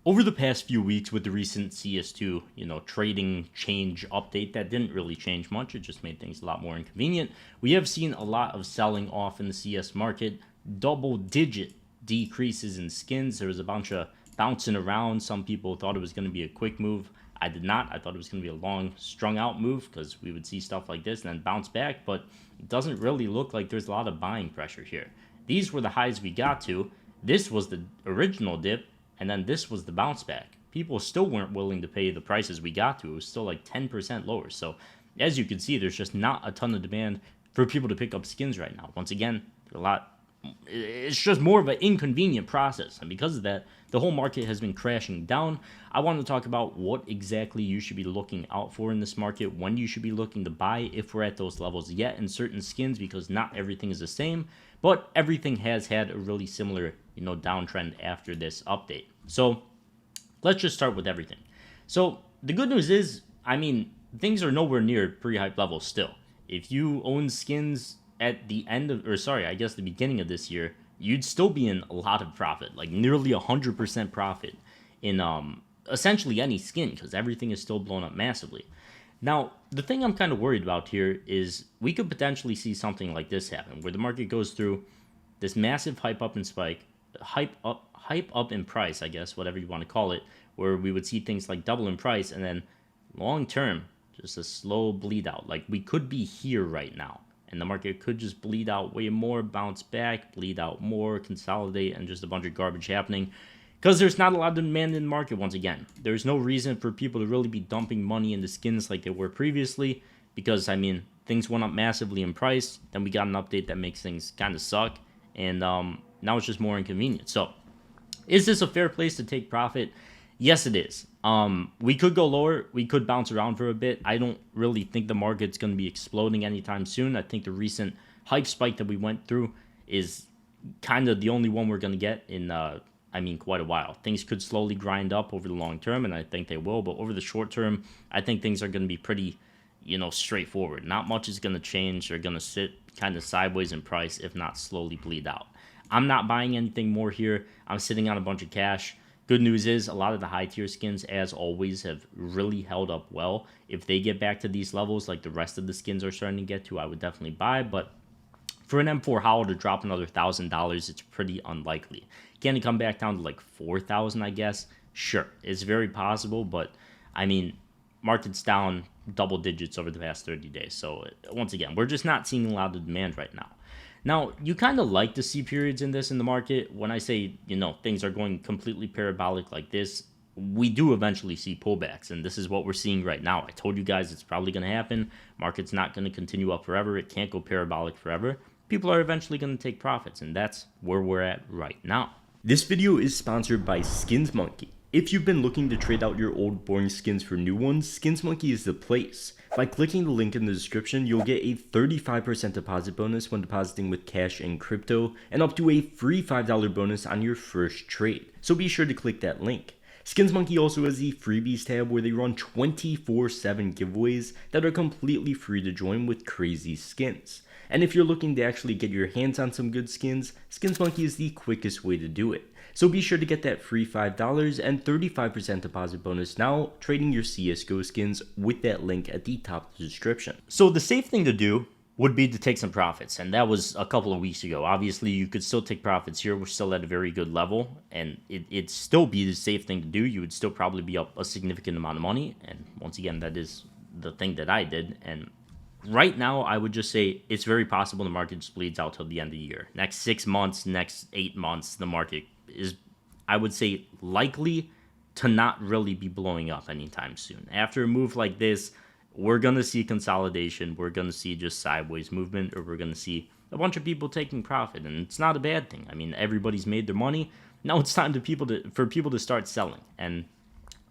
Over the past few weeks with the recent CS2, trading change update that didn't really change much, it just made things a lot more inconvenient. We have seen a lot of selling off in the CS market, double-digit decreases in skins. There was a bunch of bouncing around. Some people thought it was going to be a quick move. I did not. I thought it was going to be a long, strung-out move because we would see stuff like this and then bounce back, but it doesn't really look like there's a lot of buying pressure here. These were the highs we got to. This was the original dip. And then this was the bounce back. People still weren't willing to pay the prices we got to. It was still like 10% lower. So as you can see, there's just not a ton of demand for people to pick up skins right now. Once again, it's just more of an inconvenient process. And because of that, the whole market has been crashing down. I want to talk about what exactly you should be looking out for in this market, when you should be looking to buy if we're at those levels yet in certain skins, because not everything is the same, but everything has had a really similar downtrend after this update. So let's just start with everything. So the good news is, things are nowhere near pre-hype levels still. If you own skins at the the beginning of this year, you'd still be in a lot of profit, like nearly 100% profit in essentially any skin, because everything is still blown up massively. Now, the thing I'm kind of worried about here is we could potentially see something like this happen, where the market goes through this massive hype up in price, I guess, whatever you want to call it, where we would see things like double in price, and then long term, just a slow bleed out. Like we could be here right now, and the market could just bleed out way more, bounce back, bleed out more, consolidate, and just a bunch of garbage happening. Because there's not a lot of demand in the market, once again. There's no reason for people to really be dumping money into skins like they were previously, because, things went up massively in price, then we got an update that makes things kind of suck, and now it's just more inconvenient. So, is this a fair place to take profit? Yes, it is. We could go lower. We could bounce around for a bit. I don't really think the market's going to be exploding anytime soon. I think the recent hype spike that we went through is kind of the only one we're going to get in quite a while. Things could slowly grind up over the long term, and I think they will, but over the short term, I think things are going to be pretty, straightforward. Not much is going to change. They're going to sit kind of sideways in price, if not slowly bleed out. I'm not buying anything more here. I'm sitting on a bunch of cash. Good news is a lot of the high tier skins, as always, have really held up well. If they get back to these levels like the rest of the skins are starting to get to, I would definitely buy, but for an M4 Howl to drop another $1,000, it's pretty unlikely. Can it come back down to like 4,000, I guess? Sure, it's very possible, but market's down double digits over the past 30 days. So once again, we're just not seeing a lot of demand right now. Now, you kind of like to see periods in the market. When I say, things are going completely parabolic like this, we do eventually see pullbacks, and this is what we're seeing right now. I told you guys it's probably going to happen. Market's not going to continue up forever. It can't go parabolic forever. People are eventually going to take profits, and that's where we're at right now. This video is sponsored by SkinsMonkey. If you've been looking to trade out your old boring skins for new ones, SkinsMonkey is the place. By clicking the link in the description, you'll get a 35% deposit bonus when depositing with cash and crypto, and up to a free $5 bonus on your first trade. So be sure to click that link. SkinsMonkey also has the freebies tab where they run 24/7 giveaways that are completely free to join with crazy skins. And if you're looking to actually get your hands on some good skins, SkinsMonkey is the quickest way to do it. So be sure to get that free $5 and 35% deposit bonus now, trading your CSGO skins with that link at the top of the description. So the safe thing to do would be to take some profits, and that was a couple of weeks ago. Obviously, you could still take profits here. We're still at a very good level, and it'd still be the safe thing to do. You would still probably be up a significant amount of money, and once again, that is the thing that I did. And right now, I would just say it's very possible the market just bleeds out till the end of the year. Next 6 months, next 8 months, the market is, I would say, likely to not really be blowing up anytime soon. After a move like this, we're going to see consolidation. We're going to see just sideways movement, or we're going to see a bunch of people taking profit, and it's not a bad thing. Everybody's made their money. Now it's time for people to start selling. And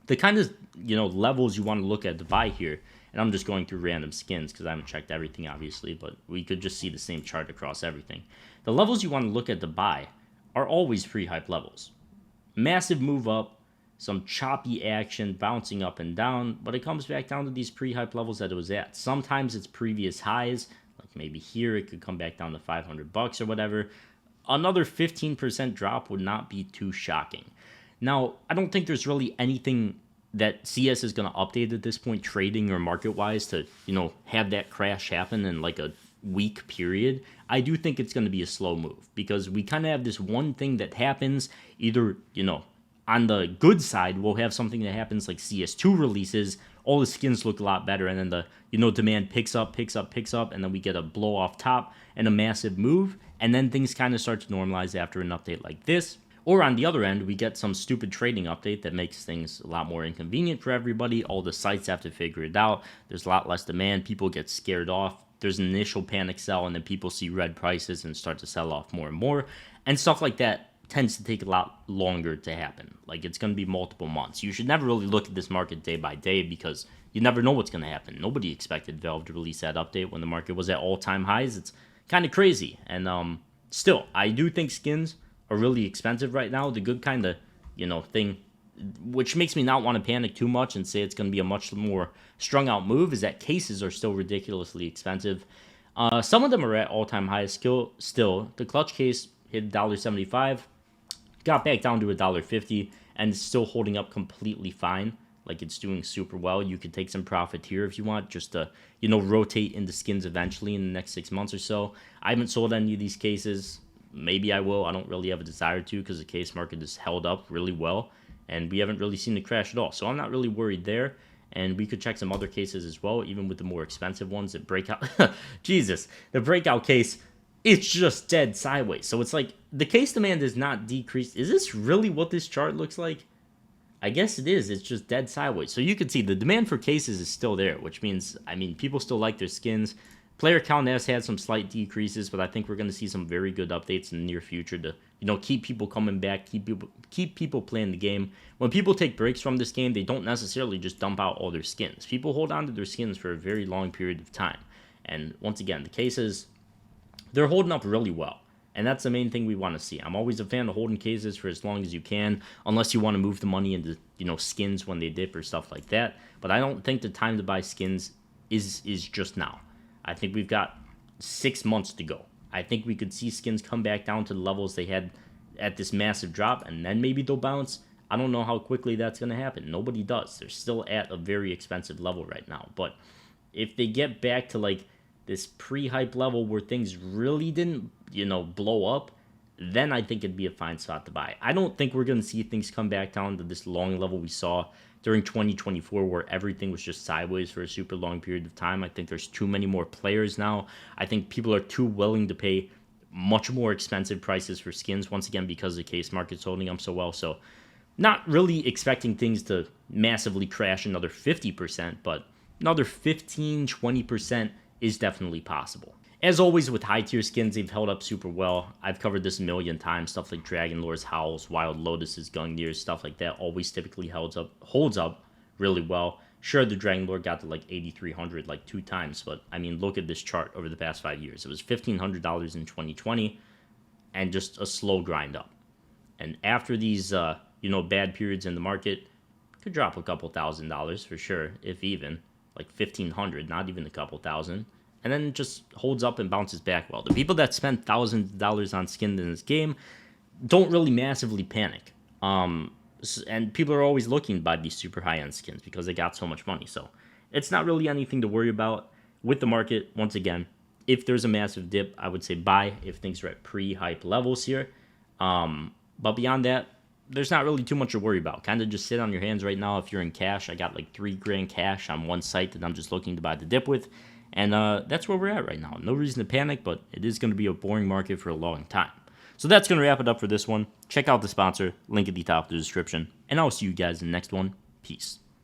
the kind of, levels you want to look at to buy here, and I'm just going through random skins because I haven't checked everything, obviously, but we could just see the same chart across everything. The levels you want to look at to buy are always pre-hype levels. Massive move up, some choppy action, bouncing up and down, but it comes back down to these pre-hype levels that it was at. Sometimes it's previous highs, like maybe here it could come back down to $500 or whatever. Another 15% drop would not be too shocking. Now, I don't think there's really anything that CS is going to update at this point, trading or market-wise, to, have that crash happen in like a week period. I do think it's going to be a slow move because we kind of have this one thing that happens either, on the good side, we'll have something that happens like CS2 releases, all the skins look a lot better, and then the, demand picks up, and then we get a blow off top and a massive move, and then things kind of start to normalize after an update like this. Or on the other end, we get some stupid trading update that makes things a lot more inconvenient for everybody. All the sites have to figure it out. There's a lot less demand. People get scared off. There's an initial panic sell, and then people see red prices and start to sell off more and more. And stuff like that tends to take a lot longer to happen. Like, it's going to be multiple months. You should never really look at this market day by day because you never know what's going to happen. Nobody expected Valve to release that update when the market was at all-time highs. It's kind of crazy. And still, I do think skins are really expensive right now. The good kind of, thing, which makes me not want to panic too much and say it's going to be a much more strung out move, is that cases are still ridiculously expensive. Some of them are at all-time highs still. The clutch case hit $1.75, got back down to $1.50, and it's still holding up completely fine. Like, it's doing super well. You could take some profit here if you want, just to, rotate into skins eventually in the next 6 months or so. I haven't sold any of these cases. Maybe I will. I don't really have a desire to because the case market has held up really well, and we haven't really seen it crash at all. So I'm not really worried there. And we could check some other cases as well, even with the more expensive ones that break out. Jesus, the breakout case, it's just dead sideways. So it's like the case demand is not decreased. Is this really what this chart looks like? I guess it is. It's just dead sideways. So you can see the demand for cases is still there, which means, people still like their skins. Player count has had some slight decreases, but I think we're going to see some very good updates in the near future to, keep people coming back, keep people playing the game. When people take breaks from this game, they don't necessarily just dump out all their skins. People hold on to their skins for a very long period of time. And once again, the cases, they're holding up really well. And that's the main thing we want to see. I'm always a fan of holding cases for as long as you can, unless you want to move the money into, skins when they dip or stuff like that. But I don't think the time to buy skins is just now. I think we've got 6 months to go. I think we could see skins come back down to the levels they had at this massive drop, and then maybe they'll bounce. I don't know how quickly that's going to happen. Nobody does. They're still at a very expensive level right now. But if they get back to like this pre-hype level where things really didn't, blow up, then I think it'd be a fine spot to buy. I don't think we're going to see things come back down to this long level we saw during 2024 where everything was just sideways for a super long period of time. I think there's too many more players now. I think people are too willing to pay much more expensive prices for skins, once again, because the case market's holding up so well. So not really expecting things to massively crash another 50%, but another 15, 20% is definitely possible. As always with high tier skins, they've held up super well. I've covered this a million times. Stuff like Dragon Lords, Howls, Wild Lotuses, Gungnir's, stuff like that always typically holds up really well. Sure, the Dragon Lord got to like 8,300 like 2 times, but look at this chart over the past 5 years. It was $1,500 in 2020 and just a slow grind up. And after these bad periods in the market, could drop a couple $1,000s for sure, if even, like 1,500, not even a couple thousand. And then just holds up and bounces back well. The people that spend thousands of dollars on skins in this game don't really massively panic. And people are always looking to buy these super high-end skins because they got so much money. So it's not really anything to worry about with the market. Once again, if there's a massive dip, I would say buy if things are at pre-hype levels here. But beyond that, there's not really too much to worry about. Kind of just sit on your hands right now if you're in cash. I got like $3,000 cash on one site that I'm just looking to buy the dip with. And that's where we're at right now. No reason to panic, but it is going to be a boring market for a long time. So that's going to wrap it up for this one. Check out the sponsor, link at the top of the description. And I'll see you guys in the next one. Peace.